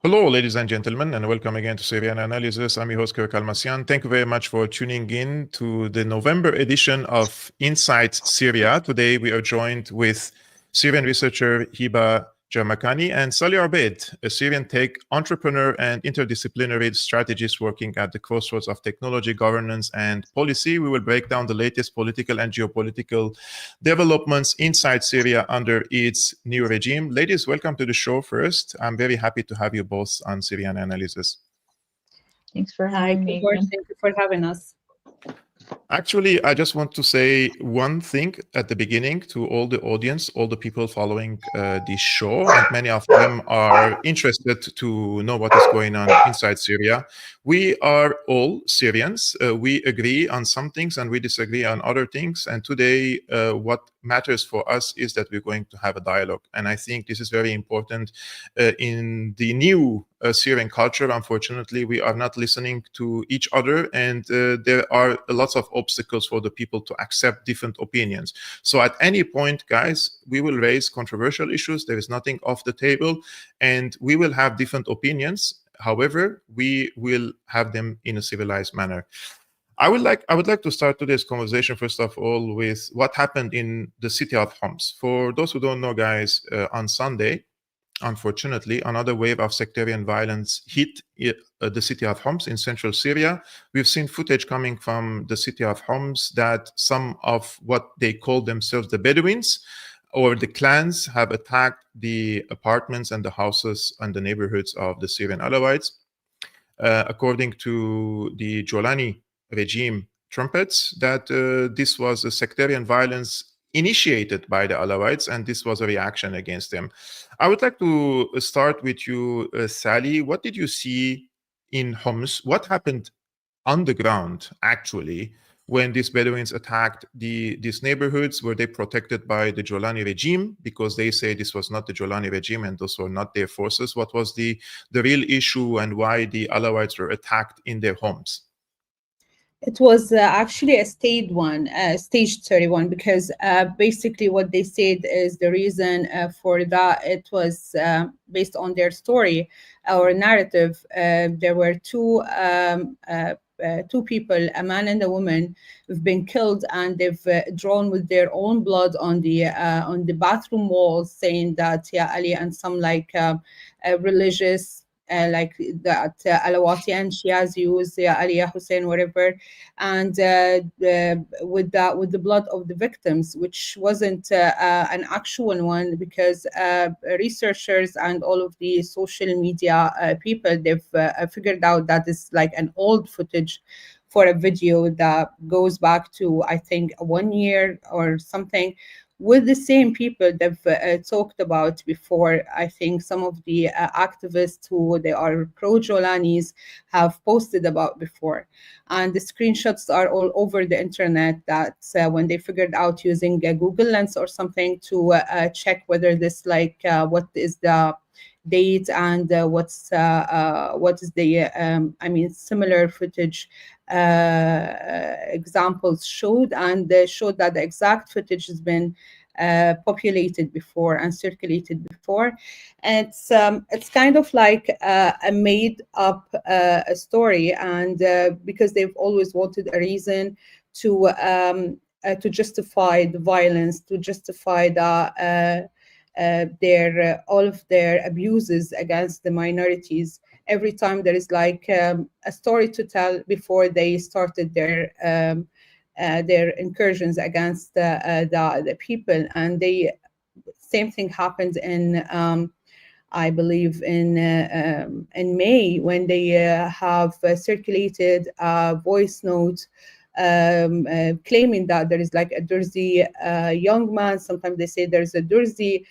Hello, ladies and gentlemen, and welcome again to Syriana Analysis. I'm your host, Kevork Almassian. Thank you very much for tuning in to the November edition of Inside Syria. Today, we are joined with Syrian researcher Hibbah Jarmakani and Sally Obeid, a Syrian tech entrepreneur and interdisciplinary strategist working at the crossroads of technology, governance, and policy. We will break down the latest political and geopolitical developments inside Syria under its new regime. Ladies, welcome to the show first. I'm very happy to have you both on Syrian Analysis. Thanks for having me. Thank you for having us. Actually, I just want to say one thing at the beginning to all the audience, all the people following this show, and many of them are interested to know what is going on inside Syria. We are all Syrians. We agree on some things and we disagree on other things. And today, what matters for us is that we're going to have a dialogue. And I think this is very important in the new Syrian culture. Unfortunately, we are not listening to each other, and there are lots of obstacles for the people to accept different opinions. So at any point, guys, we will raise controversial issues. There is nothing off the table, and we will have different opinions. However, we will have them in a civilized manner. I would like to start today's conversation, first of all, with what happened in the city of Homs. For those who don't know, guys, on Sunday, unfortunately, another wave of sectarian violence hit the city of Homs in central Syria. We've seen footage coming from the city of Homs that some of what they call themselves the Bedouins or the clans have attacked the apartments and the houses and the neighborhoods of the Syrian Alawites. According to the Jolani regime trumpets, that this was a sectarian violence initiated by the Alawites, and this was a reaction against them. I would like to start with you, Sally. What did you see in Homs? What happened on the ground, actually, when these Bedouins attacked these neighborhoods? Were they protected by the Jolani regime? Because they say this was not the Jolani regime and those were not their forces. What was the real issue and why the Alawites were attacked in their homes? It was actually a staged one, because basically what they said is the reason for that, it was based on their story or narrative. There were two people, a man and a woman, who've been killed, and they've drawn with their own blood on the bathroom walls, saying that Ali and some religious like that Alawati and Shias use Aliyah Hussein, whatever, and with the blood of the victims, which wasn't an actual one, because researchers and all of the social media people, they've figured out that it's like an old footage for a video that goes back to, I think, 1 year or something, with the same people they've talked about before. I think some of the activists who they are pro-Jolanis have posted about before. And the screenshots are all over the internet, that when they figured out using a Google Lens or something to check whether this what is the date and what is the similar footage examples showed, and they showed that the exact footage has been populated before and circulated before. And it's kind of like a made up story, and because they've always wanted a reason to justify the violence, to justify the all of their abuses against the minorities. Every time there is a story to tell before they started their incursions against the people. And same thing happened in I believe in May, when they have circulated a voice note claiming that there is a Durzi young man. Sometimes they say there's a Durzi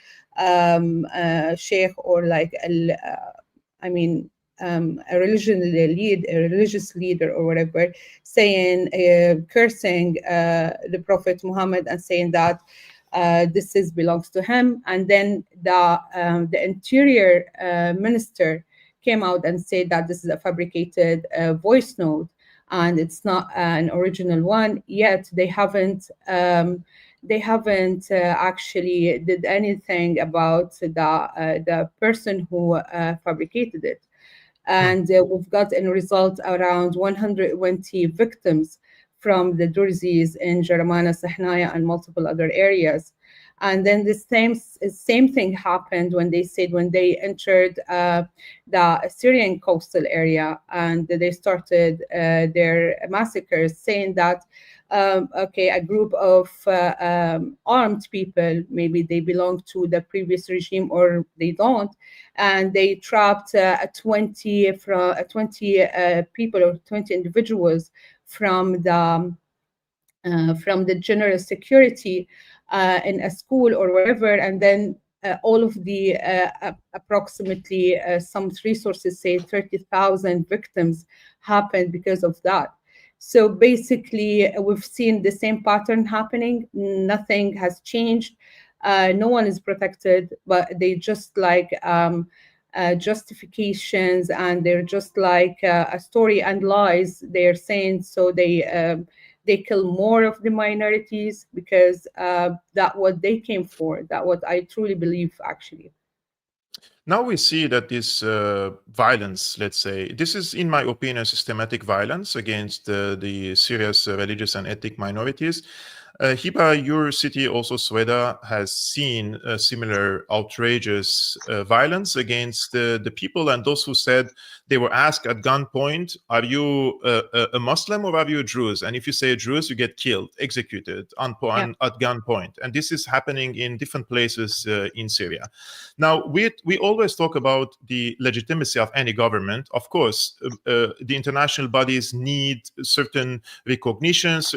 sheikh, or a religious leader or whatever, saying, cursing the Prophet Muhammad and saying that this belongs to him. And then the interior minister came out and said that this is a fabricated voice note, and it's not an original one. Yet they haven't they haven't actually did anything about the person who fabricated it. And we've got in result around 120 victims from the Durzis in Jaramana, Sahnaya, and multiple other areas. And then the same thing happened when they entered the Syrian coastal area, and they started their massacres, saying that okay, a group of armed people, maybe they belong to the previous regime or they don't, and they trapped 20 people or 20 individuals from the general security in a school or wherever, and then all of the approximately some resources say 30,000 victims happened because of that. So basically, we've seen the same pattern happening. Nothing has changed. No one is protected, but they just like justifications, and they're just like a story and lies they're saying. So they kill more of the minorities because that what they came for. That what I truly believe, actually. Now we see that this violence, let's say, this is, in my opinion, systematic violence against the Syria's religious and ethnic minorities. Hibbah, your city, also Sweda, has seen similar outrageous violence against the people and those who said they were asked at gunpoint, are you a Muslim or are you a Druze? And if you say Druze, you get killed, executed at gunpoint. And this is happening in different places in Syria. Now, we always talk about the legitimacy of any government. Of course, the international bodies need certain recognitions,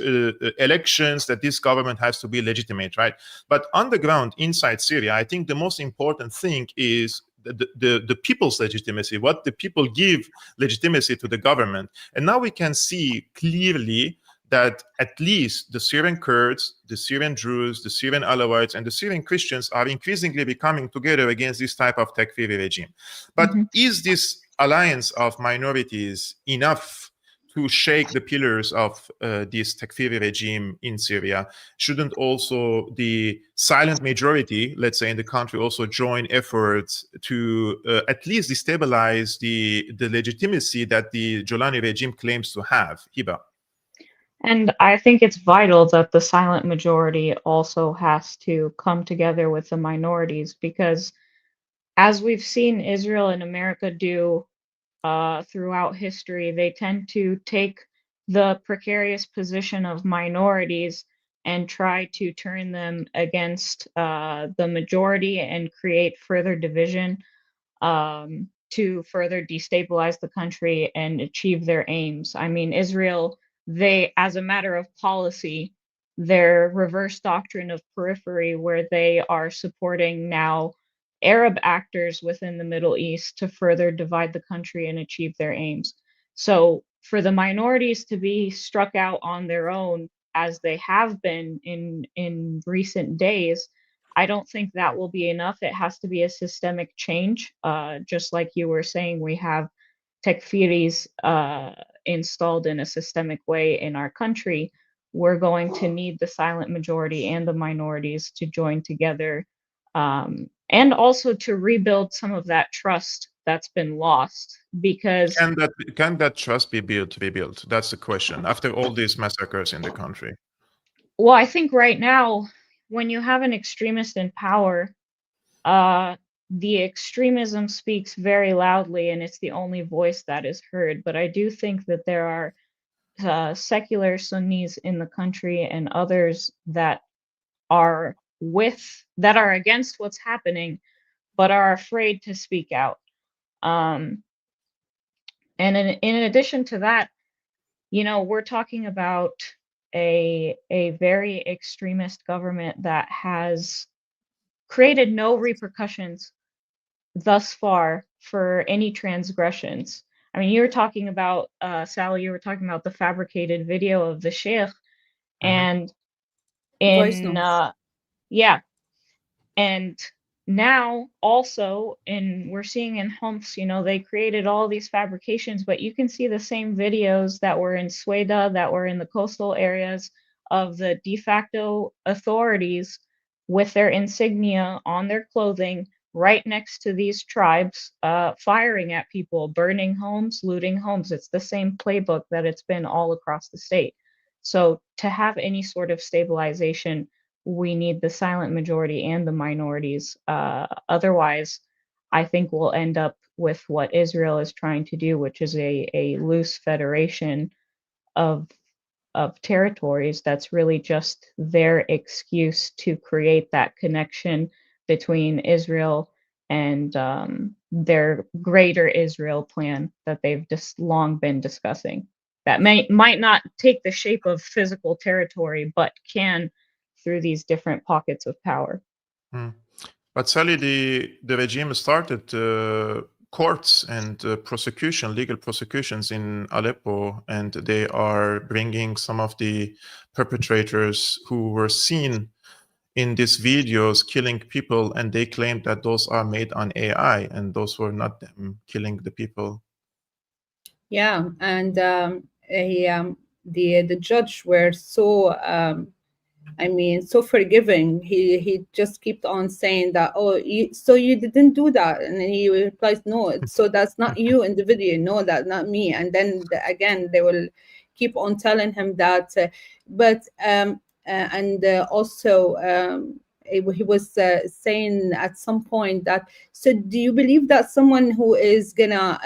elections, that this government has to be legitimate, right? But on the ground, inside Syria, I think the most important thing is the people's legitimacy, what the people give legitimacy to the government. And now we can see clearly that at least the Syrian Kurds, the Syrian Druze, the Syrian Alawites, and the Syrian Christians are increasingly becoming together against this type of Takfiri regime. But is this alliance of minorities enough to shake the pillars of this Takfiri regime in Syria? Shouldn't also the silent majority, let's say, in the country also join efforts to at least destabilize the legitimacy that the Jolani regime claims to have? Hibbah. And I think it's vital that the silent majority also has to come together with the minorities, because as we've seen Israel and America do throughout history, they tend to take the precarious position of minorities and try to turn them against the majority and create further division to further destabilize the country and achieve their aims. I mean, Israel, they, as a matter of policy, their reverse doctrine of periphery, where they are supporting now Arab actors within the Middle East to further divide the country and achieve their aims. So for the minorities to be struck out on their own, as they have been in recent days, I don't think that will be enough. It has to be a systemic change. Just like you were saying, we have Tekfiris installed in a systemic way in our country. We're going to need the silent majority and the minorities to join together, and also to rebuild some of that trust that's been lost. Because can that trust be rebuilt? That's the question. After all these massacres in the country. Well, I think right now, when you have an extremist in power, the extremism speaks very loudly, and it's the only voice that is heard. But I do think that there are secular Sunnis in the country and others that are against what's happening, but are afraid to speak out. And in addition to that, you know, we're talking about a very extremist government that has created no repercussions thus far for any transgressions. I mean, you were talking about, Sally, you were talking about the fabricated video of the sheikh, and Voice in, notes. yeah, and now also we're seeing in Homs, you know, they created all these fabrications, but you can see the same videos that were in Sweda, that were in the coastal areas of the de facto authorities with their insignia on their clothing right next to these tribes, firing at people, burning homes, looting homes. It's the same playbook that it's been all across the state. So to have any sort of stabilization, we need the silent majority and the minorities. Otherwise, I think we'll end up with what Israel is trying to do, which is a loose federation of territories that's really just their excuse to create that connection between Israel and their greater Israel plan that they've just long been discussing. That might not take the shape of physical territory, but can through these different pockets of power. But Sally, the regime started courts and legal prosecutions in Aleppo, and they are bringing some of the perpetrators who were seen in these videos killing people, and they claimed that those are made on AI, and those were not them killing the people. Yeah, and the judge were so so forgiving. He just kept on saying that, oh, so you didn't do that, and then he replies, no, so that's not you in the video, no, that's not me. And then again they will keep on telling him that, also he was saying at some point that, so do you believe that someone who is gonna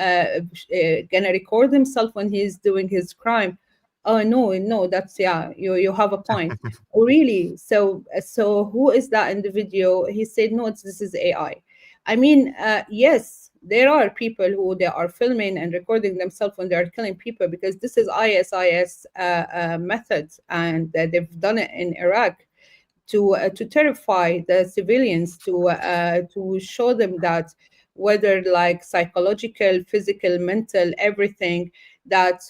record himself when he's doing his crime? Oh no, that's, yeah, you have a point. Oh, really? So who is that in the video? He said, no, this is AI. I mean, yes, there are people who they are filming and recording themselves when they are killing people, because this is ISIS methods, and they've done it in Iraq to terrify the civilians, to show them that whether like psychological, physical, mental, everything, that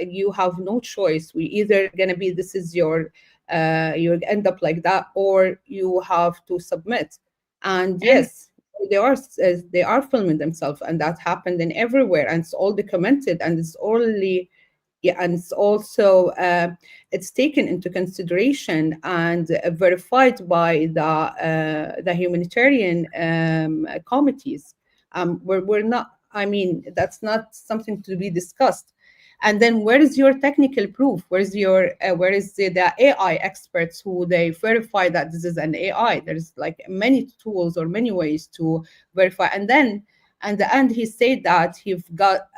you have no choice. We either gonna be, this is your you end up like that, or you have to submit. And yes, they are filming themselves, and that happened in everywhere, and it's all documented, and it's only, yeah, and it's also it's taken into consideration and verified by the humanitarian committees. We're not, I mean, that's not something to be discussed. And then where is your technical proof? Where is the AI experts who they verify that this is an AI? There's like many tools or many ways to verify. And then at the end, he said that he's got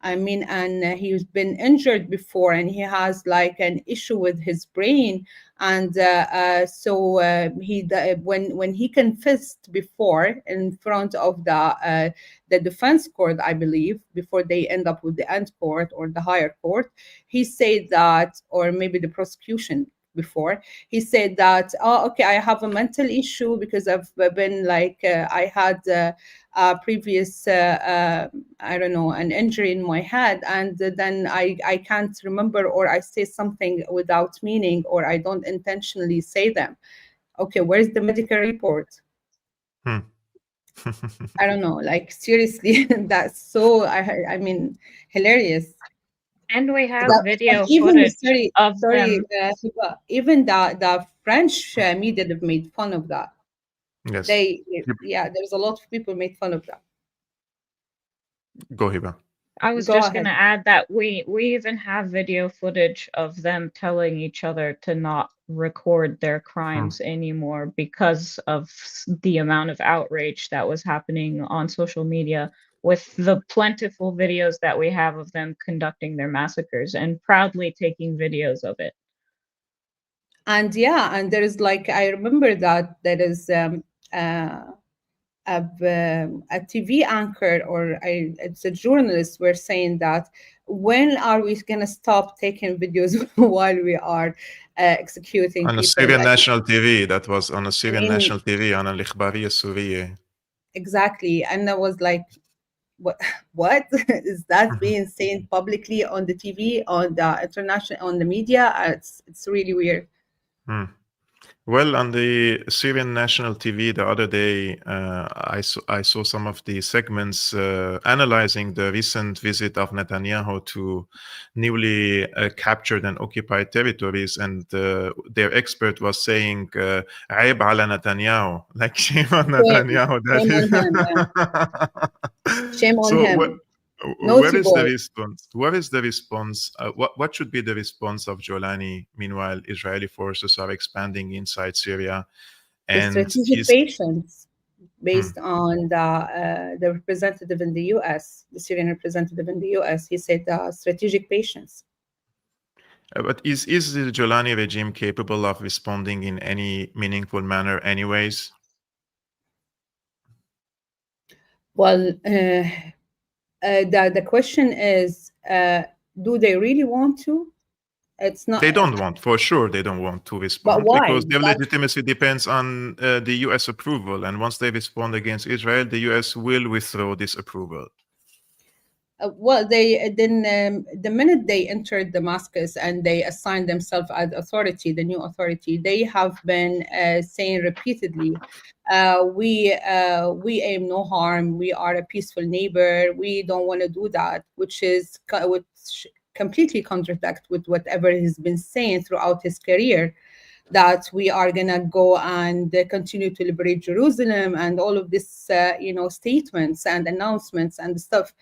and he's been injured before, and he has like an issue with his brain. And when he confessed before in front of the defense court, I believe, before they end up with the end court or the higher court, he said that, or maybe the prosecution before, he said that, oh, okay, I have a mental issue because I've been like, I had a previous, I don't know, an injury in my head, and then I can't remember, or I say something without meaning, or I don't intentionally say them. Okay, where's the medical report? I don't know, like seriously, that's so, I mean, hilarious. And we have That, video even footage of them. even the French media have made fun of that. Yes. There's a lot of people made fun of that. Go, Hibbah. I was just going to add that we even have video footage of them telling each other to not record their crimes anymore because of the amount of outrage that was happening on social media, with the plentiful videos that we have of them conducting their massacres and proudly taking videos of it. And yeah, and there is like, I remember that there is a TV anchor, or it's a journalist, were saying that, when are we going to stop taking videos while we are executing on people? A Syrian national TV, that was on a Syrian national TV, on الإخبارية السورية. Exactly. And I was like, what is that being seen publicly on the TV, on the international, on the media? It's really weird. Well, on the Syrian national TV the other day, I saw some of the segments analyzing the recent visit of Netanyahu to newly captured and occupied territories, and their expert was saying, "عيب على Netanyahu," like shame on Netanyahu. Shame on him. Yeah. Shame on So him. where Naughty is the boy. response? What is the response? What should be the response of Jolani? Meanwhile, Israeli forces are expanding inside Syria, The and strategic he's patience hmm. based on the representative in the U.S., the Syrian representative in the U.S. He said strategic patience. But is the Jolani regime capable of responding in any meaningful manner, anyways? Well, the question is, do they really want to? It's not. They don't want, for sure, they don't want to But respond why? because their legitimacy depends on the U.S. approval. And once they respond against Israel, the U.S. will withdraw this approval. Well, they then the minute they entered Damascus and they assigned themselves as authority, the new authority, they have been saying repeatedly, we aim no harm. We are a peaceful neighbor. We don't want to do that, which completely contradict with whatever he's been saying throughout his career, that we are going to go and continue to liberate Jerusalem and all of this, statements and announcements and stuff.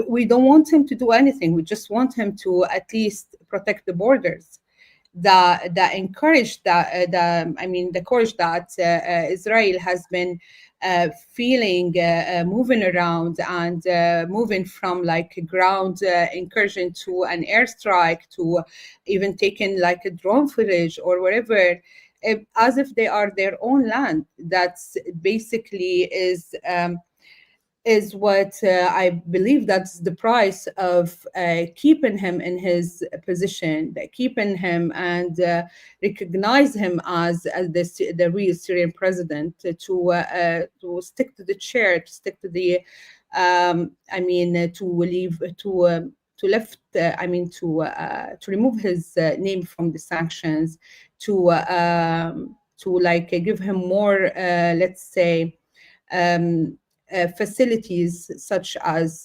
We don't want him to do anything. We just want him to at least protect the borders. The courage that Israel has been feeling, moving around and moving from like a ground incursion to an airstrike to even taking like a drone footage or whatever, as if they are their own land. That's basically is what I believe that's the price of keeping him in his position, keeping him and recognize him as the real Syrian president, to stick to the chair, to stick to the, to leave, to lift, to remove his name from the sanctions, to like give him more, let's say, facilities, such as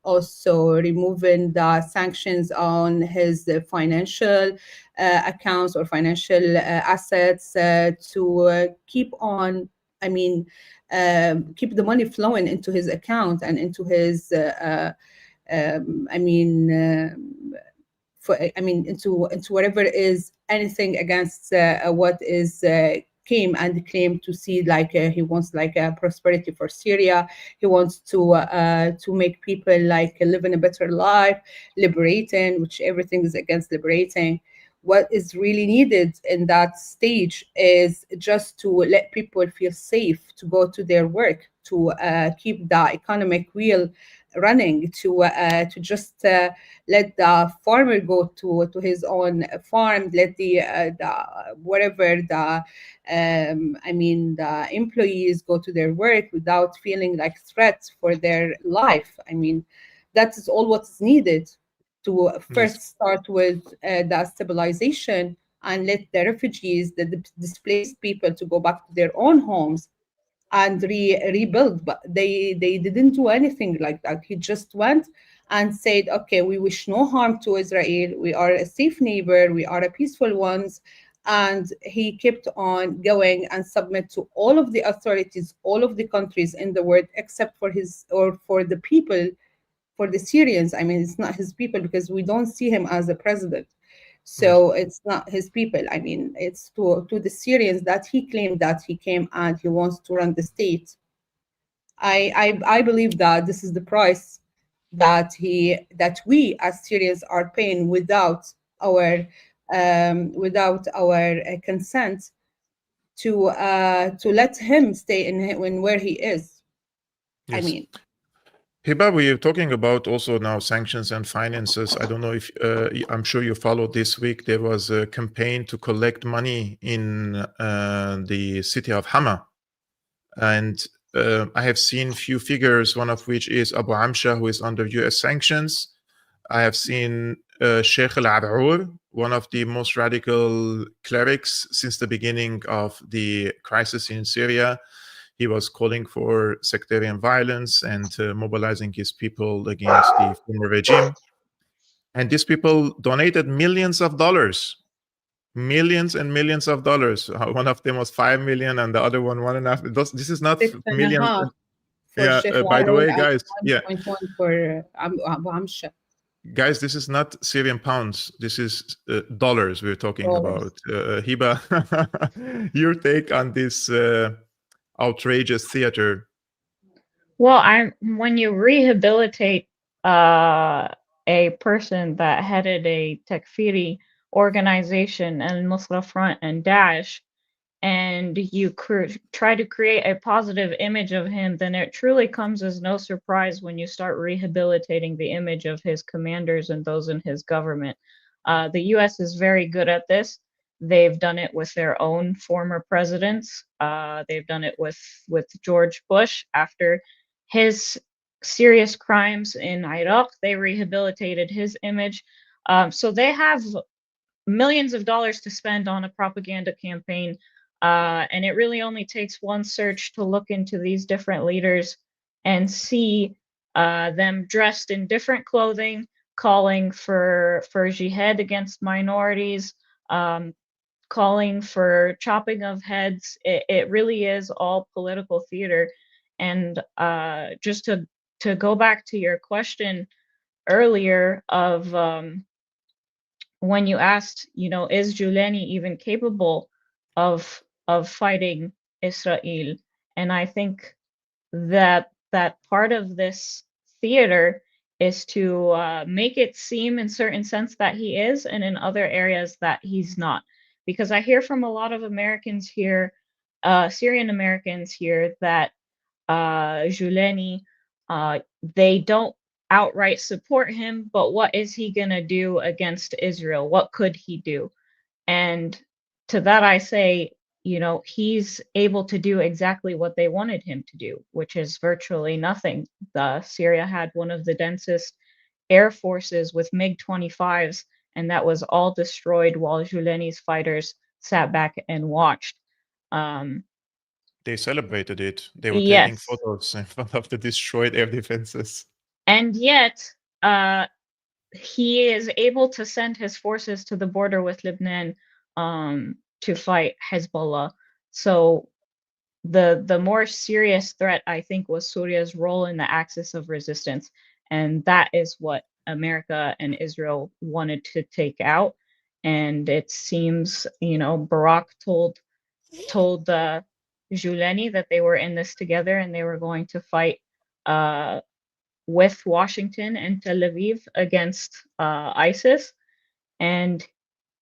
also removing the sanctions on his financial accounts or financial assets, to keep on, keep the money flowing into his account and into his, into whatever is anything against what is claim to see, like he wants like a prosperity for Syria. He wants to make people like live in a better life, liberating, which everything is against liberating. What is really needed in that stage is just to let people feel safe to go to their work, to keep the economic wheel running, to just let the farmer go to his own farm, let the whatever the employees go to their work without feeling like threats for their life. That is all what's needed to Yes. first start with the stabilization, and let the refugees, the displaced people, to go back to their own homes and rebuild. But they didn't do anything like that. He just went and said, okay, we wish no harm to Israel, we are a safe neighbor, we are a peaceful ones. And he kept on going and submit to all of the authorities, all of the countries in the world, except for his, or for the people, for the Syrians. It's not his people, because we don't see him as a president. Yes. So it's not his people. It's to the Syrians that he claimed that he came and he wants to run the state. I believe that this is the price that we as Syrians are paying without our consent, to let him stay in where he is. Yes. Hibbah, we are talking about also now sanctions and finances. I don't know if I'm sure you followed this week. There was a campaign to collect money in the city of Hama, and I have seen few figures. One of which is Abu Amsha, who is under U.S. sanctions. I have seen Sheikh Al Arour, one of the most radical clerics since the beginning of the crisis in Syria. He was calling for sectarian violence and mobilizing his people against the former regime. And these people donated millions of dollars, millions and millions of dollars. One of them was 5 million and the other one 1.5. This is not 6.5 for Yeah, Sheikh by the Warud way, and guys, 1.1 for Abu Hamsha. Guys, this is not Syrian pounds. This is dollars we're talking Dollars. about. Hibbah, your take on this outrageous theater? Well, when you rehabilitate a person that headed a Takfiri organization and Nusra Front and Daesh, and you try to create a positive image of him, then it truly comes as no surprise when you start rehabilitating the image of his commanders and those in his government. The US is very good at this. They've done it with their own former presidents. They've done it with George Bush after his serious crimes in Iraq. They rehabilitated his image. So they have millions of dollars to spend on a propaganda campaign. And it really only takes one search to look into these different leaders and see them dressed in different clothing, calling for jihad against minorities, calling for chopping of heads. It really is all political theater. And just to go back to your question earlier of when you asked, is Julani even capable of fighting Israel? And I think that part of this theater is to make it seem in certain sense that he is, and in other areas that he's not. Because I hear from a lot of Americans here, Syrian Americans here, that Julani, they don't outright support him, but what is he going to do against Israel? What could he do? And to that I say, he's able to do exactly what they wanted him to do, which is virtually nothing. Syria had one of the densest air forces with MiG-25s, and that was all destroyed while Julani's fighters sat back and watched. They celebrated it. They were taking Yes. photos in front of the destroyed air defenses. And yet, he is able to send his forces to the border with Lebanon to fight Hezbollah. So the more serious threat, I think, was Syria's role in the axis of resistance. And that is what America and Israel wanted to take out. And it seems, Barack told Julani that they were in this together and they were going to fight with Washington and Tel Aviv against ISIS. And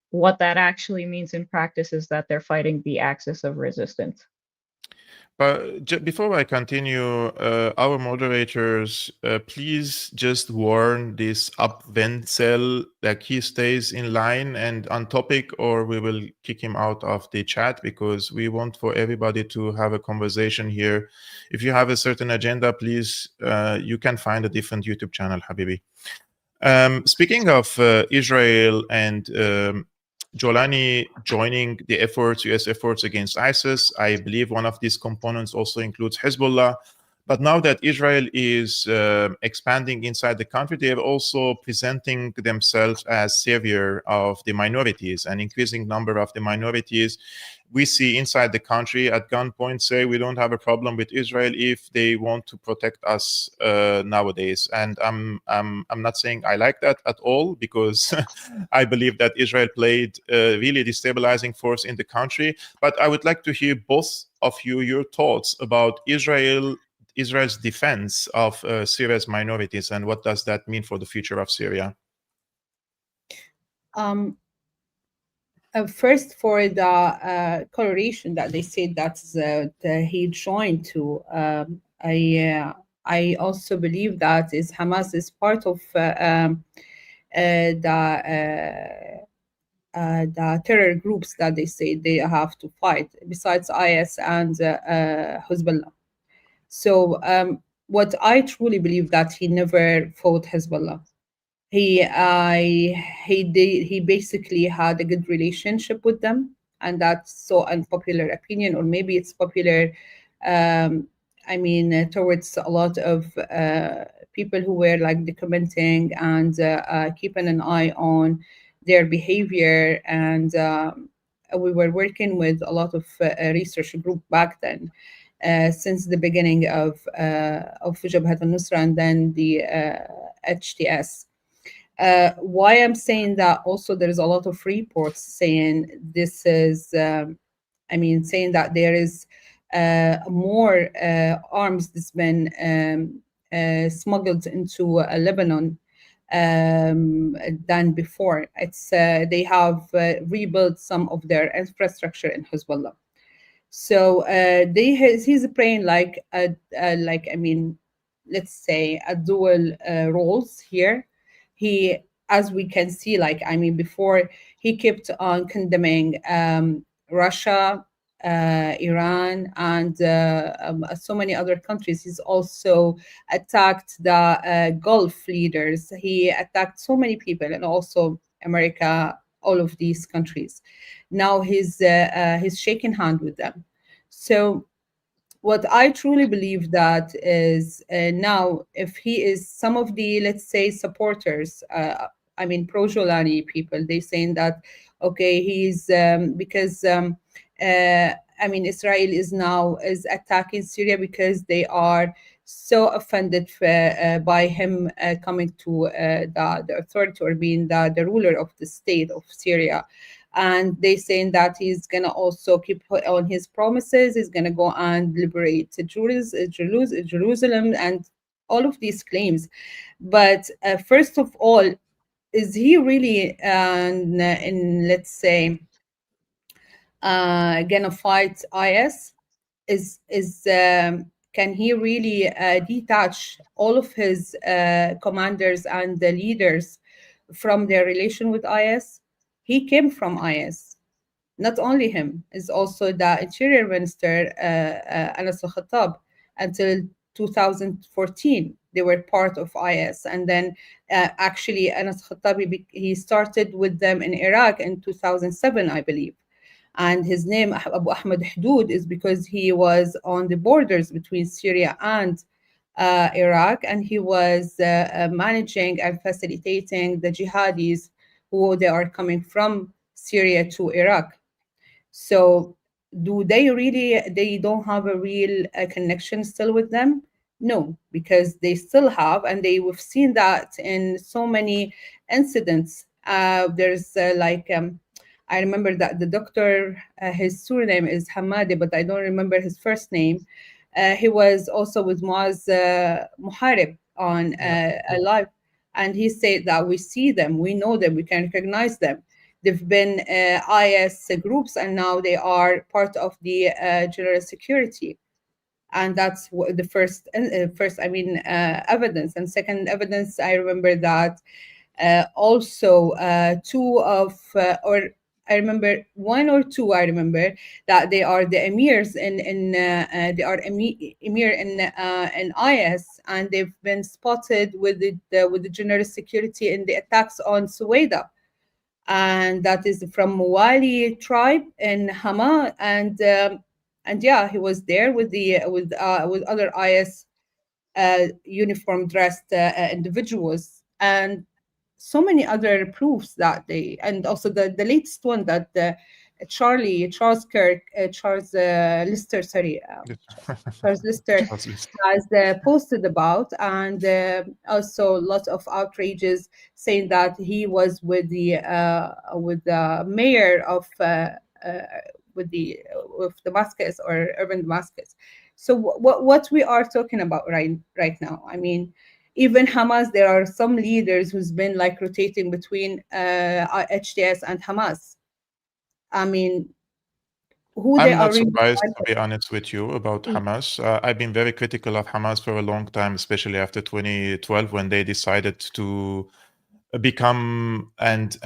what that actually means in practice is that they're fighting the axis of resistance. But before I continue, our moderators, please just warn this Wenzel that he stays in line and on topic, or we will kick him out of the chat, because we want for everybody to have a conversation here. If you have a certain agenda, please, you can find a different YouTube channel, Habibi. Speaking of Israel and Jolani joining the efforts, US efforts against ISIS, I believe one of these components also includes Hezbollah. But now that Israel is expanding inside the country, they are also presenting themselves as savior of the minorities, an increasing number of the minorities we see inside the country at gunpoint say we don't have a problem with Israel if they want to protect us nowadays. And I'm not saying I like that at all, because I believe that Israel played a really destabilizing force in the country. But I would like to hear both of you, your thoughts about Israel's defense of Syria's minorities, and what does that mean for the future of Syria? First, for the coloration that they said that he joined to, I also believe that Hamas is part of the terror groups that they say they have to fight, besides IS and Hezbollah. So what I truly believe that he never fought Hezbollah. he basically had a good relationship with them, and that's so unpopular opinion, or maybe it's popular. Um, towards a lot of people who were like documenting and keeping an eye on their behavior, and we were working with a lot of research group back then, since the beginning of Jabhat al-Nusra and then the HTS. Why I'm saying that, also there's a lot of reports saying this is, saying that there is more arms that's been smuggled into Lebanon than before. It's they have rebuilt some of their infrastructure in Hezbollah. So he's playing let's say a dual roles here. He, as we can see, before he kept on condemning Russia, Iran, and so many other countries. He's also attacked the Gulf leaders. He attacked so many people, and also America, all of these countries. Now he's shaking hand with them. So what I truly believe that is, now, if he is some of the, let's say, supporters, pro-Jolani people, they saying that, okay, he's because Israel is attacking Syria because they are so offended by him coming to the authority, or being the ruler of the state of Syria. And they saying that he's gonna also keep on his promises. He's gonna go and liberate Jerusalem, and all of these claims. But first of all, is he really in, let's say, gonna fight IS? Can he really detach all of his commanders and the leaders from their relation with IS? He came from IS. Not only him, is also the Interior Minister, Anas al-Khattab. Until 2014, they were part of IS. And then actually, Anas al-Khattab, he started with them in Iraq in 2007, I believe. And his name, Abu Ahmed Hudud, is because he was on the borders between Syria and Iraq, and he was managing and facilitating the jihadis who they are coming from Syria to Iraq. So do they really, they don't have a real connection still with them? No, because they still have, and we've seen that in so many incidents. There's I remember that the doctor, his surname is Hamadi, but I don't remember his first name. He was also with Muaz Muharib on a live, and he said that we see them, we know them, we can recognize them. They've been IS groups, and now they are part of the general security. And that's the first evidence. And second evidence, I remember that also two of, or I remember one or two, I remember that they are the emirs they are emir in IS, and they've been spotted with the general security in the attacks on Suwaida. And that is from Mawali tribe in Hama, and yeah, he was there with other IS uniform dressed individuals, and so many other proofs that they, and also the latest one that Charles Lister, Charles Lister has posted about, and also lots of outrages saying that he was with the mayor of Damascus, or urban Damascus. So what we are talking about right now, I mean, even Hamas, there are some leaders who's been like rotating between HTS and Hamas. I mean, who they I'm are not really surprised, to be honest with you, about Hamas. I've been very critical of Hamas for a long time, especially after 2012, when they decided to become and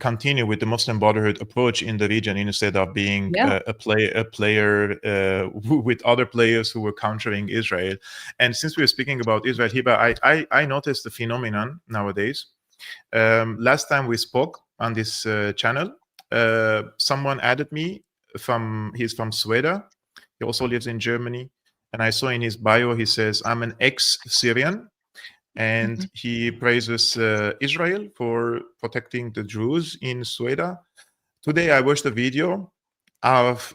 continue with the Muslim Brotherhood approach in the region, instead of being a player with other players who were countering Israel. And since we're speaking about Israel, Hibbah, I noticed the phenomenon nowadays Last time we spoke on this channel, someone added me he's from Sweden. He also lives in Germany. And I saw in his bio, he says, I'm an ex-Syrian. And he praises Israel for protecting the Jews in Sweden. Today, I watched a video of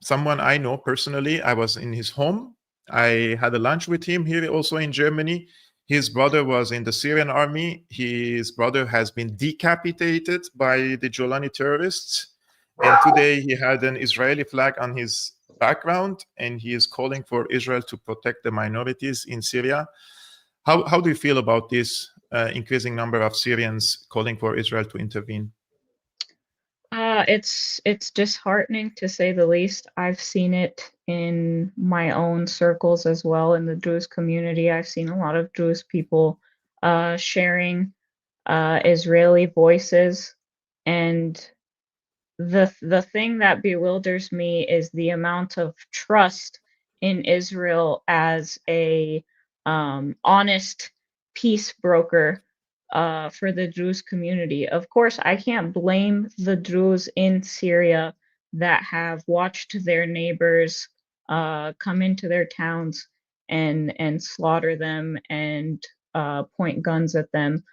someone I know personally. I was in his home. I had a lunch with him here also in Germany. His brother was in the Syrian army. His brother has been decapitated by the Jolani terrorists. And today he had an Israeli flag on his background, and he is calling for Israel to protect the minorities in Syria. How do you feel about this increasing number of Syrians calling for Israel to intervene? It's disheartening to say the least. I've seen it in my own circles as well in the Druze community. I've seen a lot of Druze people sharing Israeli voices, and the thing that bewilders me is the amount of trust in Israel as a honest peace broker for the Druze community. Of course, I can't blame the Druze in Syria that have watched their neighbors come into their towns and slaughter them and point guns at them.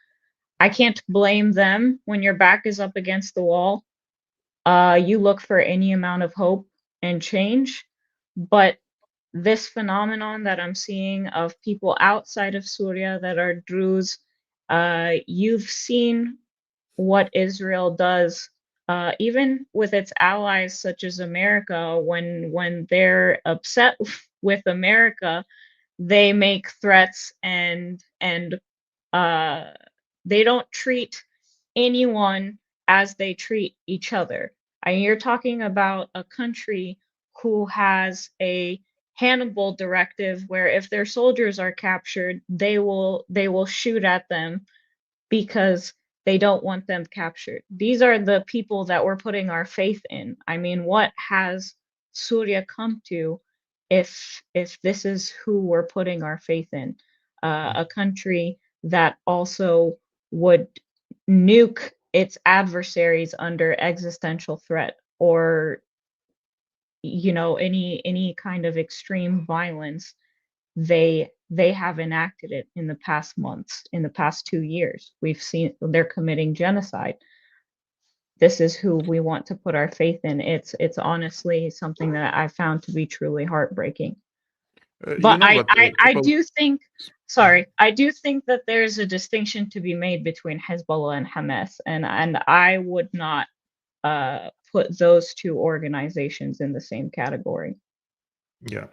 I can't blame them when your back is up against the wall. You look for any amount of hope and change, but this phenomenon that I'm seeing of people outside of Syria that are Druze, you've seen what Israel does, even with its allies such as America. When they're upset with America, they make threats and they don't treat anyone as they treat each other. And you're talking about a country who has a Hannibal directive where if their soldiers are captured, they will shoot at them because they don't want them captured. These are the people that we're putting our faith in. I mean, what has Syria come to if this is who we're putting our faith in? A country that also would nuke its adversaries under existential threat, or any kind of extreme violence. They have enacted it in the past months, in the past 2 years. We've seen they're committing genocide. This is who we want to put our faith in. It's honestly something that I found to be truly heartbreaking. But I do think, sorry, I do think that there's a distinction to be made between Hezbollah and Hamas, and I would not put those two organizations in the same category. Yeah.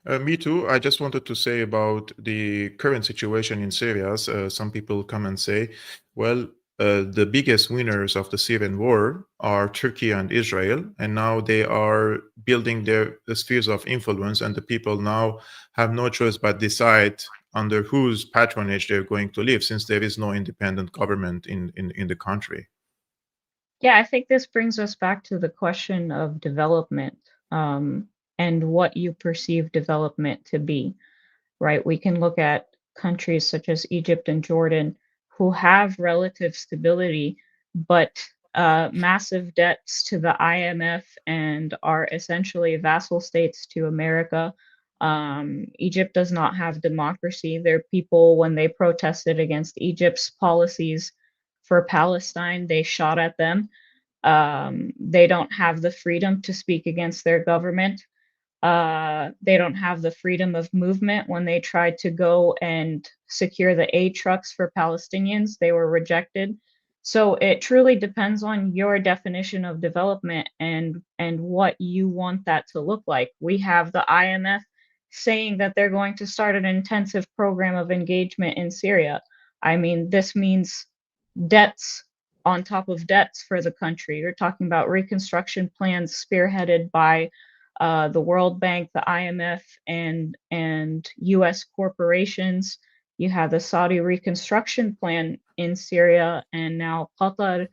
Me too. I just wanted to say about the current situation in Syria. Some people come and say, well, the biggest winners of the Syrian war are Turkey and Israel, and now they are building their spheres of influence, and the people now have no choice but decide under whose patronage they're going to live, since there is no independent government in the country. Yeah, I think this brings us back to the question of development. And what you perceive development to be, right? We can look at countries such as Egypt and Jordan who have relative stability, but massive debts to the IMF and are essentially vassal states to America. Egypt does not have democracy. Their people, when they protested against Egypt's policies for Palestine, they shot at them. They don't have the freedom to speak against their government. They don't have the freedom of movement. When they tried to go and secure the aid trucks for Palestinians, they were rejected. So it truly depends on your definition of development and what you want that to look like. We have the IMF saying that they're going to start an intensive program of engagement in Syria. I mean, this means debts on top of debts for the country. You're talking about reconstruction plans spearheaded by the World Bank, the IMF, and U.S. corporations. You have the Saudi reconstruction plan in Syria, and now Qatar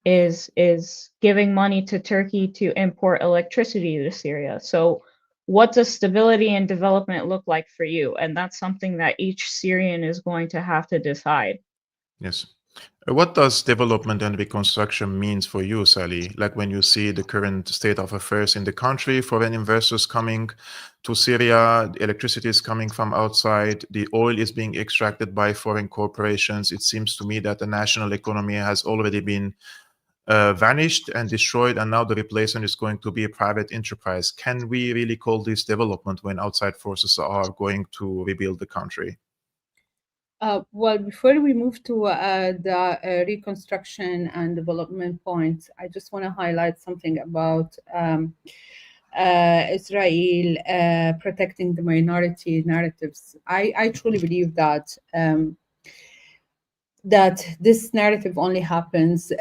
is giving money to Turkey to import electricity to Syria. So what does stability and development look like for you? And that's something that each Syrian is going to have to decide. Yes. What does development and reconstruction means for you, Sally? Like when you see the current state of affairs in the country, foreign investors coming to Syria, the electricity is coming from outside, the oil is being extracted by foreign corporations. It seems to me that the national economy has already been vanished and destroyed, and now the replacement is going to be a private enterprise. Can we really call this development when outside forces are going to rebuild the country? Well, before we move to the reconstruction and development points, I just want to highlight something about Israel protecting the minority narratives. I truly believe that that this narrative only happens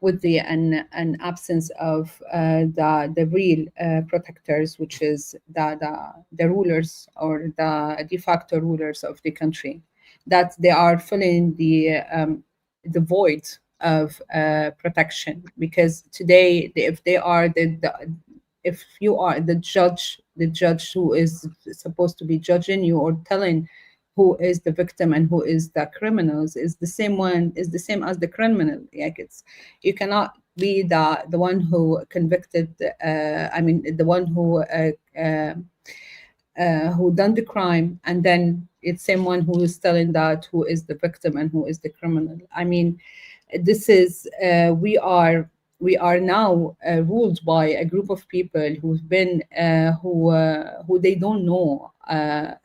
with the an absence of the real protectors, which is the rulers or the de facto rulers of the country, that they are filling the void of protection. Because today, if they are if you are the judge who is supposed to be judging you or telling who is the victim and who is the criminals, is the same as the criminal. Like, it's, you cannot be the one who convicted, the one who done the crime, and then it's someone who is telling that who is the victim and who is the criminal. I mean, this is we are now ruled by a group of people who've been who they don't know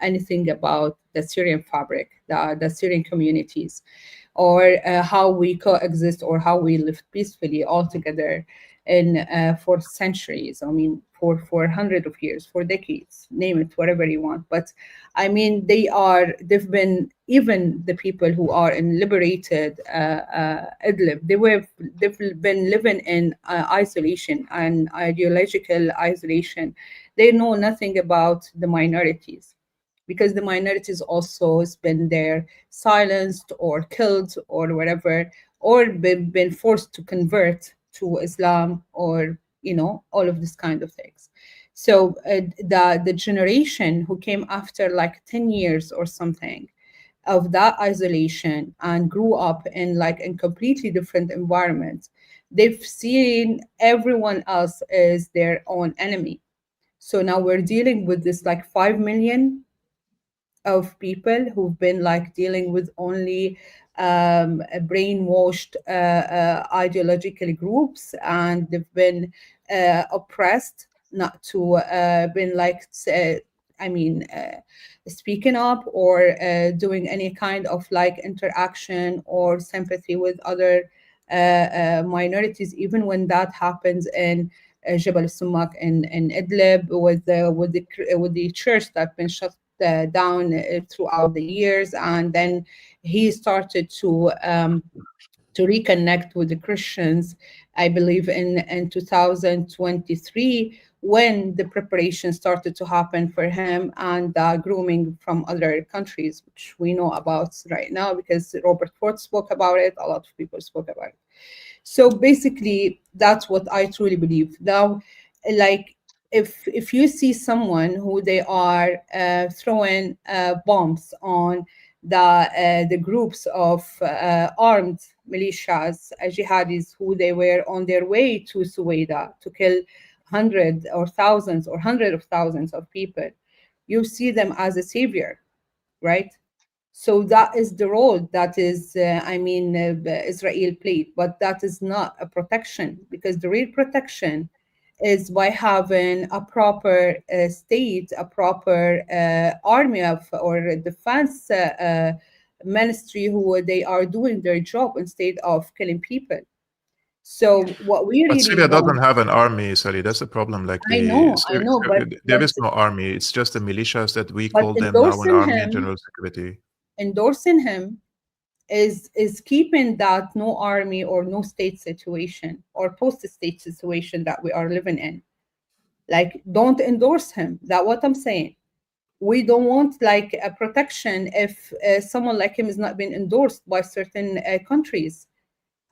anything about the Syrian fabric, the Syrian communities, or how we coexist or how we live peacefully all together in for centuries. I mean, for hundreds of years, for decades, name it, whatever you want. But I mean, they've been, even the people who are in liberated Idlib, they've been living in isolation and ideological isolation. They know nothing about the minorities, because the minorities also has been there silenced or killed or whatever, or been forced to convert to Islam, or all of this kind of things. So the generation who came after like 10 years or something of that isolation and grew up in like in completely different environments, they've seen everyone else as their own enemy. So now we're dealing with this like 5 million of people who've been like dealing with only brainwashed ideological groups, and they've been oppressed not to been like speaking up or doing any kind of like interaction or sympathy with other minorities, even when that happens in Jabal Sumak in Idlib, with the church that been shut down throughout the years. And then he started to reconnect with the Christians, I believe in 2023, when the preparation started to happen for him, and grooming from other countries, which we know about right now because Robert Ford spoke about it, a lot of people spoke about it. So basically, that's what I truly believe. Now, like, if you see someone who they are throwing bombs on the groups of armed militias, jihadis, who they were on their way to Suwaida to kill hundreds or thousands or hundreds of thousands of people, you see them as a savior, right? So that is the role that is, Israel played, but that is not a protection, because the real protection is by having a proper state, a proper army of or defense ministry who they are doing their job instead of killing people. So what we But really Syria want, doesn't have an army, Sally. That's the problem. Like I know, there is no army. It's just the militias that we but call them now an army and general security. endorsing him is keeping that no army or no state situation or post-state situation that we are living in. Like, don't endorse him. That what I'm saying. We don't want like a protection if someone like him is not being endorsed by certain countries.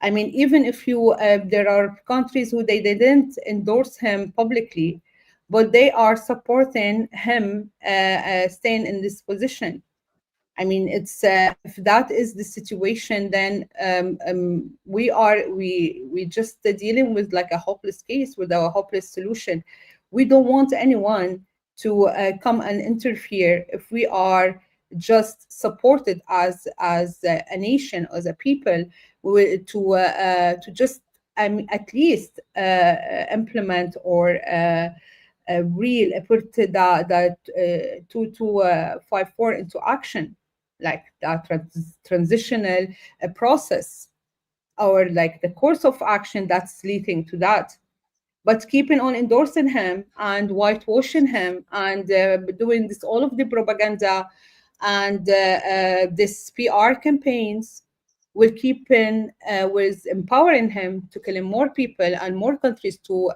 I mean, even if you there are countries who they didn't endorse him publicly, but they are supporting him staying in this position. I mean, it's if that is the situation, then we just dealing with like a hopeless case with a hopeless solution. We don't want anyone to come and interfere if we are just supported as a nation, as a people, to just at least implement or real put that 2254 into action, like that transitional process, or like the course of action that's leading to that. But keeping on endorsing him and whitewashing him and doing this all of the propaganda and this PR campaigns will keep in with empowering him to kill more people and more countries to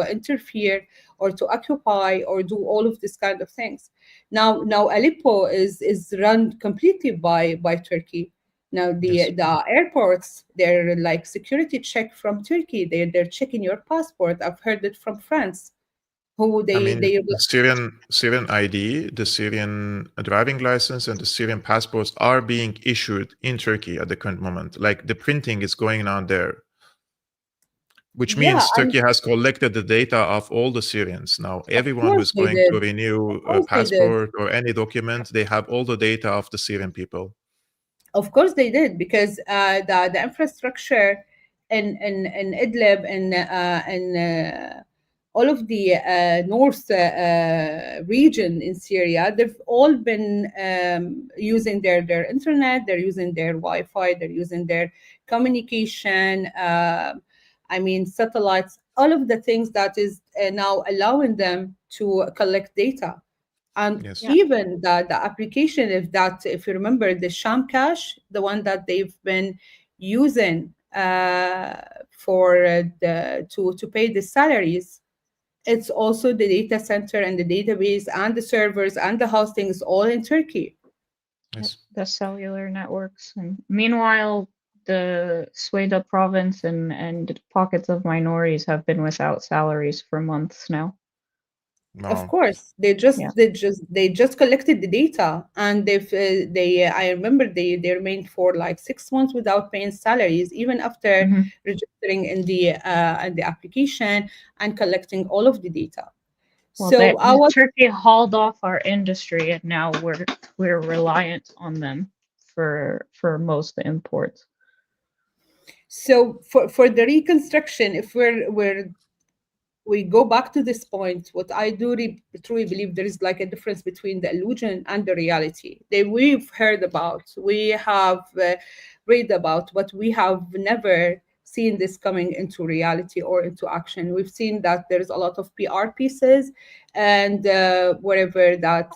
interfere or to occupy or do all of this kind of things. Now Aleppo is run completely by Turkey. Now Yes. the airports, they're like security check from Turkey. They're checking your passport. I've heard it from France, who I mean, they the Syrian ID, the Syrian driving license, and the Syrian passports are being issued in Turkey at the current moment. Like the printing is going on there, which yeah, means and Turkey has collected the data of all the Syrians. Now, of everyone who course is they going did. to renew Of a course they did. passport or any document, they have all the data of the Syrian people. Of course they did, because the infrastructure in Idlib and all of the north region in Syria, they've all been using their internet, they're using their Wi-Fi, they're using their communication. I mean, satellites, all of the things that is now allowing them to collect data. And Yes. Yeah. even the application, if you remember the Sham Cash, the one that they've been using for to pay the salaries, it's also the data center and the database and the servers and the hosting is all in Turkey. Yes. The cellular networks. And meanwhile, the Sweda province and pockets of minorities have been without salaries for months now. Of Wow. course, Yeah. they just collected the data, and I remember they remained for like 6 months without paying salaries, even after Mhm. registering in the application and collecting all of the data. Well, So I was Turkey hauled off our industry, and now we're reliant on them for most imports. so for the reconstruction, if we go back to this point, what I do truly believe there is like a difference between the illusion and the reality. We've heard about, we have read about, but we have never seen this coming into reality or into action. We've seen that there's a lot of PR pieces and whatever that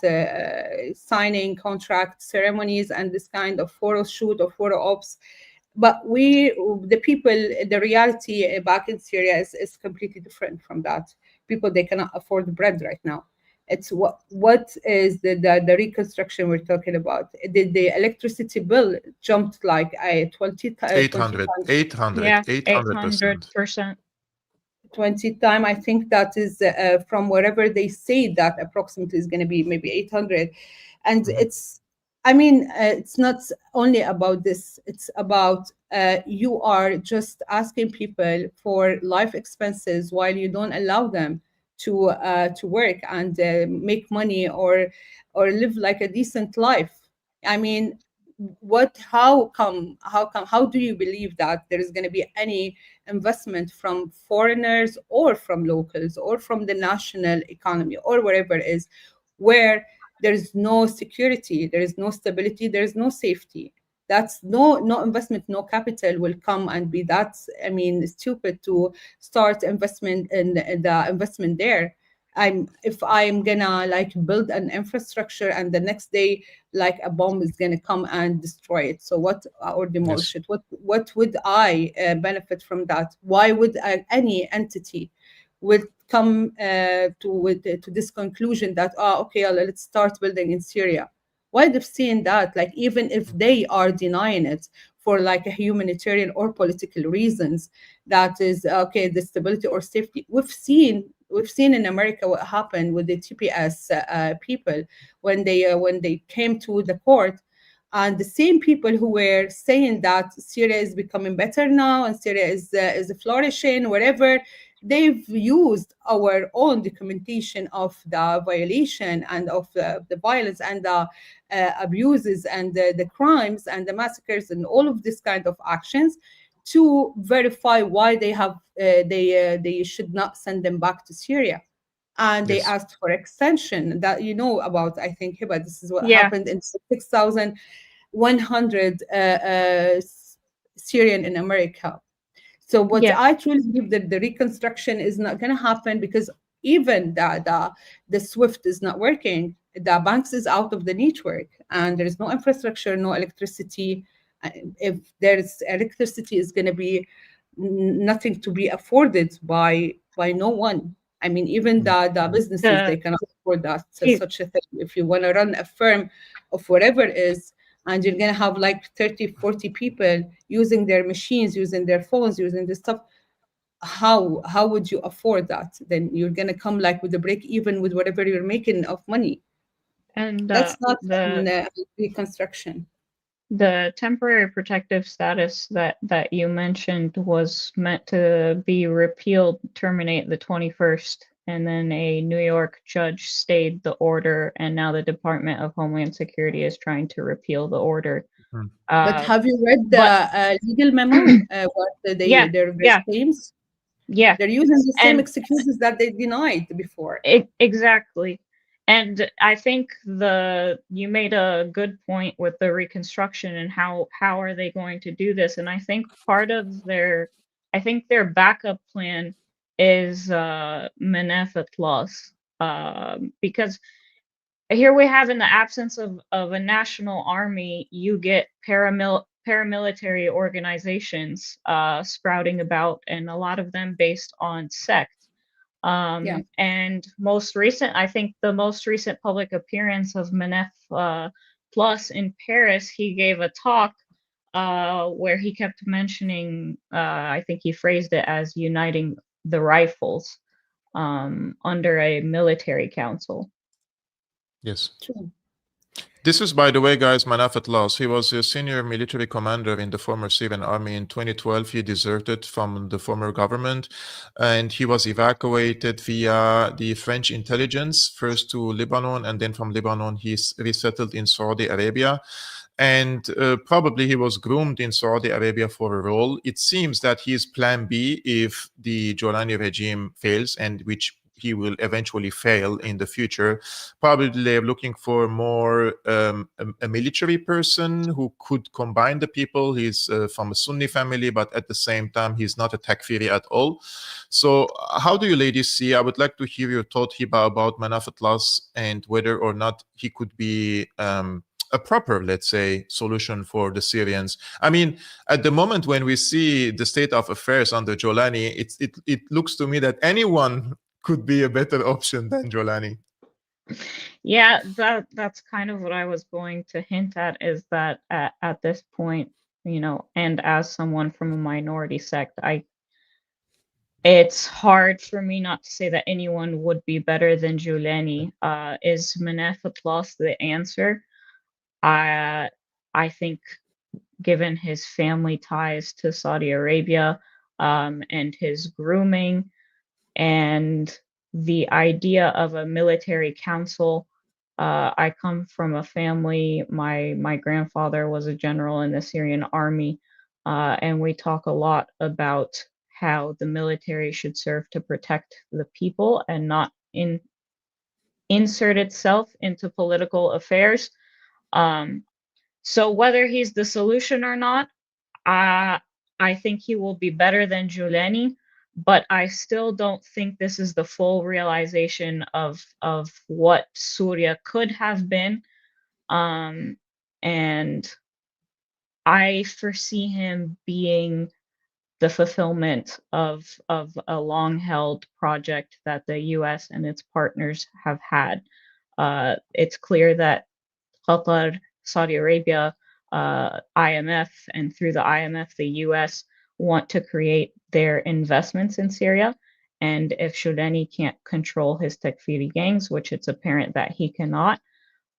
signing contract ceremonies and this kind of photo shoot or photo ops, but the people, the reality back in Syria is completely different from that. People, they cannot afford bread right now. It's what is the reconstruction we're talking about. The electricity bill jumped like a 20 800, times. 800, Yeah, 800%. 800%. 20 time, I think that is from wherever they say that approximately is going to be maybe 800. And Mhm. it's, I mean, it's not only about this, it's about you are just asking people for life expenses while you don't allow them to work and make money or live like a decent life. I mean, how do you believe that there is going to be any investment from foreigners or from locals or from the national economy or wherever it is, where there is no security, there is no stability, there is no safety? That's no investment, no capital will come and be that, I mean, stupid to start investment in the investment there. If I'm gonna like build an infrastructure and the next day like a bomb is gonna come and destroy it, so what, or Yes. demolish it, what would I benefit from that? Why would any entity would come to this conclusion that, okay, let's start building in Syria? Why they've seen that, like, even if they are denying it for like a humanitarian or political reasons, that is okay, the stability or safety. We've seen we've seen in America what happened with the TPS people when they came to the court, and the same people who were saying that Syria is becoming better now and Syria is flourishing, whatever, they've used our own documentation of the violation and of the violence and the abuses and the crimes and the massacres and all of this kind of actions to verify why they should not send them back to Syria. And they Yes. asked for extension that you know about, I think, Hibbah, this is what Yeah. happened in 6,100 Syrian in America. So what Yeah. I truly believe that the reconstruction is not going to happen because even the SWIFT is not working. The banks is out of the network and there is no infrastructure, no electricity. If there's electricity, is going to be nothing to be afforded by no one. I mean, even the businesses, they cannot afford that. So such a thing. If you want to run a firm of whatever it is, and you're going to have like 30, 40 people using their machines, using their phones, using this stuff, how would you afford that? Then you're going to come like with a break even with whatever you're making of money. And That's not reconstruction. The temporary protective status that you mentioned was meant to be repealed, terminate the 21st, and then a New York judge stayed the order, and now the Department of Homeland Security is trying to repeal the order. But have you read the legal memo? What their claims? Yeah, they're using the same excuses that they denied before. Exactly. And I think you made a good point with the reconstruction and how are they going to do this? And I think part of their backup plan is Manaf Tlass, because here we have, in the absence of a national army, you get paramilitary organizations sprouting about, and a lot of them based on sect. And I think the most recent public appearance of Manaf Tlass in Paris, he gave a talk where he kept mentioning, I think he phrased it as uniting the rifles under a military council. Yes. True. This is, by the way, guys, Manaf Tlass. He was a senior military commander in the former Syrian army. In 2012, he deserted from the former government, and he was evacuated via the French intelligence, first to Lebanon, and then from Lebanon, he's resettled in Saudi Arabia. And probably he was groomed in Saudi Arabia for a role. It seems that he is plan B if the Jolani regime fails, and which he will eventually fail in the future. Probably they're looking for more a military person who could combine the people. He's from a Sunni family, but at the same time, he's not a Takfiri at all. So how do you ladies see? I would like to hear your thought, Hibbah, about Manaf Tlass and whether or not he could be a proper, let's say, solution for the Syrians. I mean, at the moment when we see the state of affairs under Jolani, it looks to me that anyone could be a better option than Jolani. Yeah, that's kind of what I was going to hint at, is that at this point, and as someone from a minority sect, it's hard for me not to say that anyone would be better than Jolani. Is Manaf Tlass the answer? I think, given his family ties to Saudi Arabia, and his grooming, and the idea of a military council. I come from a family, my grandfather was a general in the Syrian army, and we talk a lot about how the military should serve to protect the people and not insert itself into political affairs. So whether he's the solution or not, I think he will be better than Jolani, but I still don't think this is the full realization of what Syria could have been. And I foresee him being the fulfillment of a long-held project that the U.S. and its partners have had. It's clear that Qatar, Saudi Arabia, IMF, and through the IMF, the U.S. want to create their investments in Syria. And if Shudani can't control his Takfiri gangs, which it's apparent that he cannot,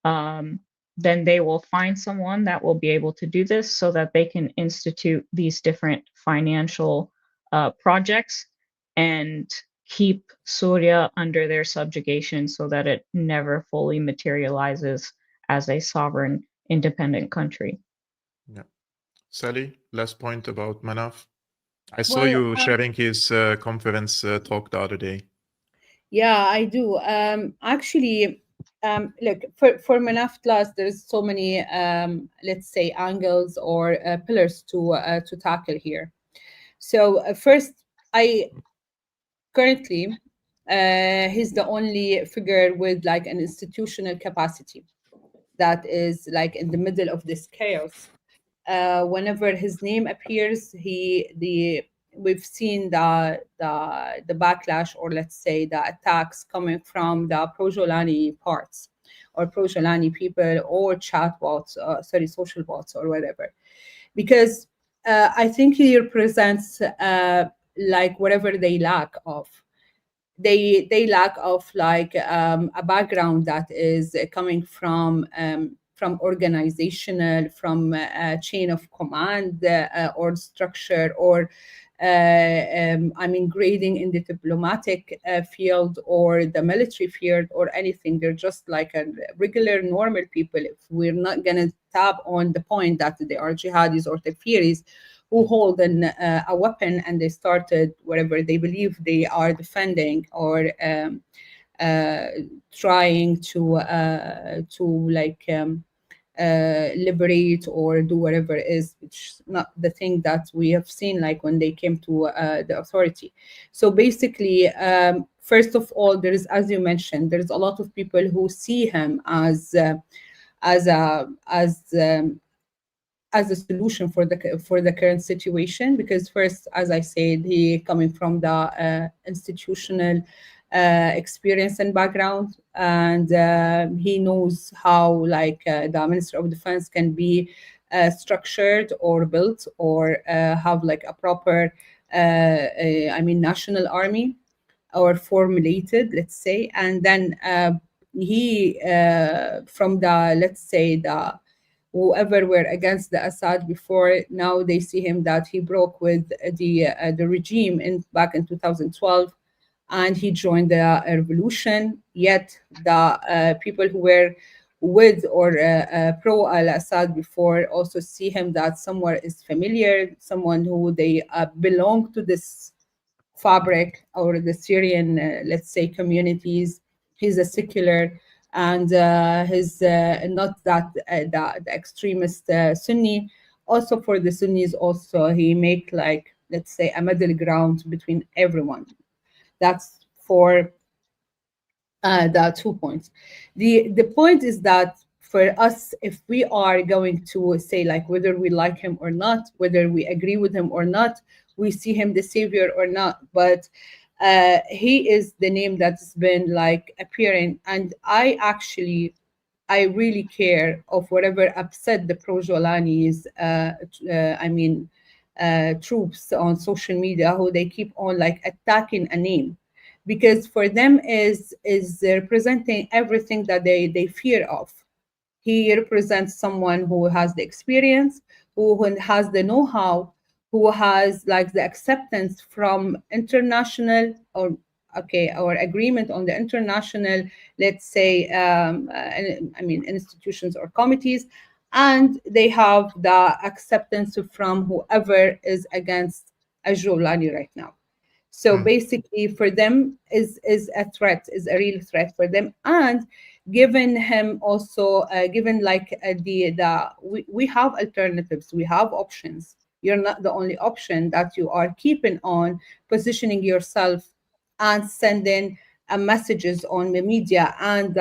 then they will find someone that will be able to do this so that they can institute these different financial projects and keep Syria under their subjugation so that it never fully materializes as a sovereign, independent country. Yeah. Sally, last point about Manaf. I saw Well, you sharing his conference talk the other day. yeah, I do. Actually, look, for Manaf Tlass, there's so many, let's say, angles or pillars to tackle here. So first, I currently he's the only figure with like an institutional capacity that is like in the middle of this chaos. Whenever his name appears, we've seen the backlash, or let's say the attacks coming from the pro-Jolani parts or pro-Jolani people or chatbots, social bots or whatever, because I think he represents like whatever they lack of. They lack of like a background that is coming from organizational, from a chain of command or structure, or I mean grading in the diplomatic field or the military field or anything. They're just like a regular normal people. If we're not gonna tap on the point that they are jihadis or takfiris who hold a weapon and they started whatever they believe they are defending or trying to like liberate or do whatever it is, which is not the thing that we have seen like when they came to the authority. So basically, first of all, there is, as you mentioned, there's a lot of people who see him as a as a solution for the current situation, because first, as I said, he coming from the institutional experience and background, and he knows how like the Minister of Defense can be structured or built or have like a proper I mean national army or formulated, let's say. And then he from the, let's say, the whoever were against the Assad before, now they see him that he broke with the regime in back in 2012, and he joined the revolution. Yet the people who were with or pro al-Assad before also see him that somewhere is familiar, someone who they belong to this fabric or the Syrian, let's say, communities. He's a secular, and he's not that the extremist Sunni. Also for the Sunnis, also he make like, let's say, a middle ground between everyone. That's for the 2 points. The point is that for us, if we are going to say like whether we like him or not, whether we agree with him or not, we see him the savior or not, but he is the name that's been like appearing. And I really care of whatever upset the pro-Jolanis, I mean, troops on social media, who they keep on like attacking a name, because for them is representing everything that they fear of. He represents someone who has the experience, who has the know-how, who has like the acceptance from international or or agreement on the international, let's say, I mean, institutions or committees, and they have the acceptance from whoever is against Ajulani right now. So basically, for them is a threat, is a real threat for them. And given him also, given like we have alternatives, we have options. You're not the only option that you are keeping on positioning yourself and sending messages on the media and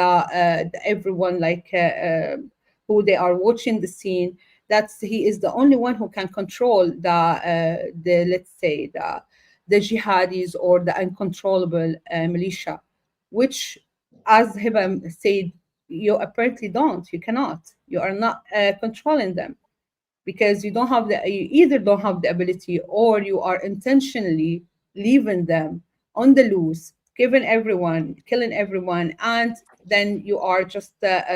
everyone like who they are watching the scene. That's he is the only one who can control the let's say the jihadis or the uncontrollable militia, which, as Hibbah said, you apparently don't. You cannot. You are not controlling them, because you don't have you either don't have the ability, or you are intentionally leaving them on the loose, killing everyone, and then you are just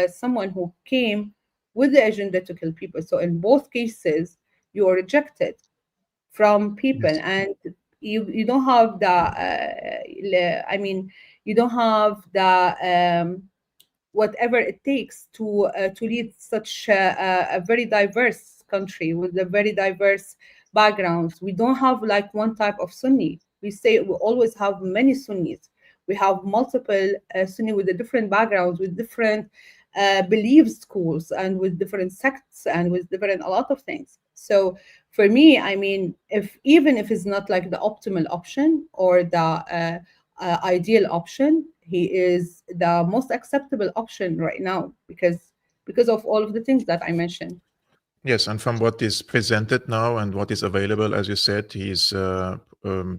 someone who came with the agenda to kill people. So in both cases, you are rejected from people, Yes. and you don't have the I mean, you don't have the whatever it takes to lead such a very diverse country with a very diverse backgrounds. We don't have like one type of Sunni. We say we always have many Sunnis. We have multiple Sunni with a different backgrounds, with different belief schools, and with different sects, and with different a lot of things. So for me, I mean, if even if it's not like the optimal option or the ideal option, he is the most acceptable option right now because of all of the things that I mentioned. Yes, and from what is presented now and what is available, as you said, he's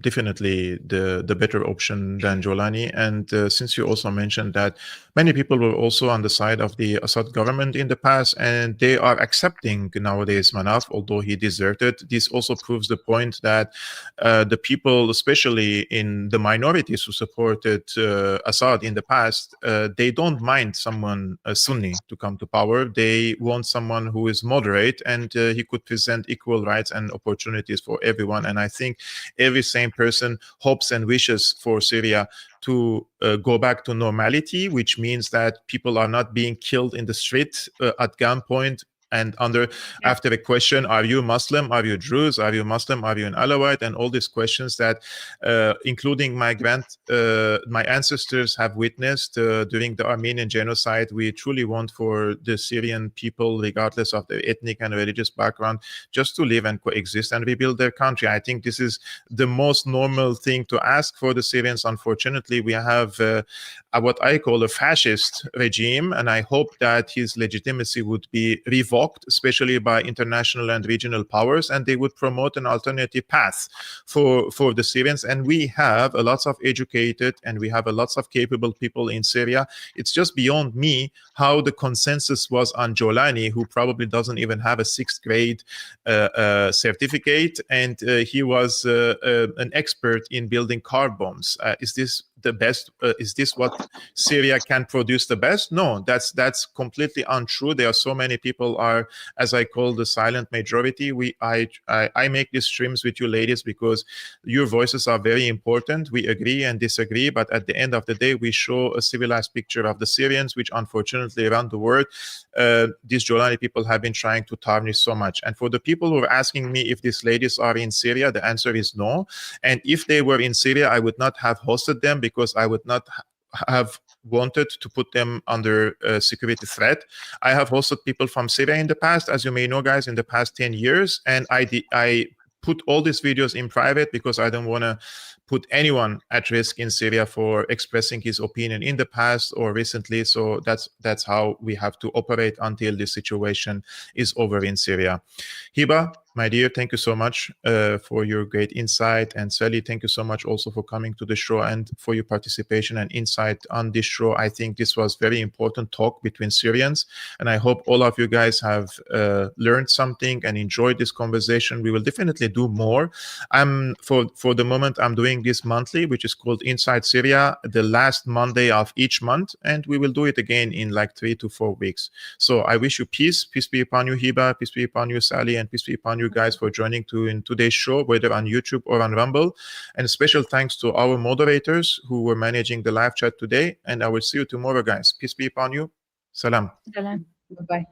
definitely the better option than Jolani. And since you also mentioned that many people were also on the side of the Assad government in the past, and they are accepting nowadays Manaf, although he deserted. This also proves the point that the people, especially in the minorities who supported Assad in the past, they don't mind someone Sunni to come to power. They want someone who is moderate, and he could present equal rights and opportunities for everyone. And I think every same person hopes and wishes for Syria to go back to normality, which means that people are not being killed in the street at gunpoint and after the question, are you Muslim, are you Druze, are you Muslim, are you an Alawite, and all these questions that including my ancestors have witnessed during the Armenian genocide. We truly want for the Syrian people, regardless of their ethnic and religious background, just to live and coexist and rebuild their country. I think this is the most normal thing to ask for the Syrians. Unfortunately, we have what I call a fascist regime, and I hope that his legitimacy would be revoked, especially by international and regional powers, and they would promote an alternative path for the Syrians. And we have a lots of educated and we have a lots of capable people in Syria. It's just beyond me how the consensus was on Jolani, who probably doesn't even have a 6th grade certificate, and he was an expert in building car bombs. Is this the best? Is this what Syria can produce the best? No, that's completely untrue. There are so many people are, as I call, the silent majority. I make these streams with you ladies because your voices are very important. We agree and disagree, but at the end of the day, we show a civilized picture of the Syrians, which unfortunately around the world, these Jolani people have been trying to tarnish so much. And for the people who are asking me if these ladies are in Syria, the answer is no. And if they were in Syria, I would not have hosted them because I would not have wanted to put them under security threat. I have hosted people from Syria in the past, as you may know, guys, in the past 10 years. And I put all these videos in private because I don't want to put anyone at risk in Syria for expressing his opinion in the past or recently. So that's how we have to operate until this situation is over in Syria. Hibbah, my dear, thank you so much for your great insight. And Sally, thank you so much also for coming to the show and for your participation and insight on this show. I think this was very important talk between Syrians. And I hope all of you guys have learned something and enjoyed this conversation. We will definitely do more. For the moment, I'm doing this monthly, which is called Inside Syria, the last Monday of each month. And we will do it again in like 3 to 4 weeks. So I wish you peace. Peace be upon you, Hibbah. Peace be upon you, Sally. And peace be upon you guys for joining in today's show, whether on YouTube or on Rumble. And a special thanks to our moderators who were managing the live chat today. And I will see you tomorrow, guys. Peace be upon you. Salam. Salam. Bye bye.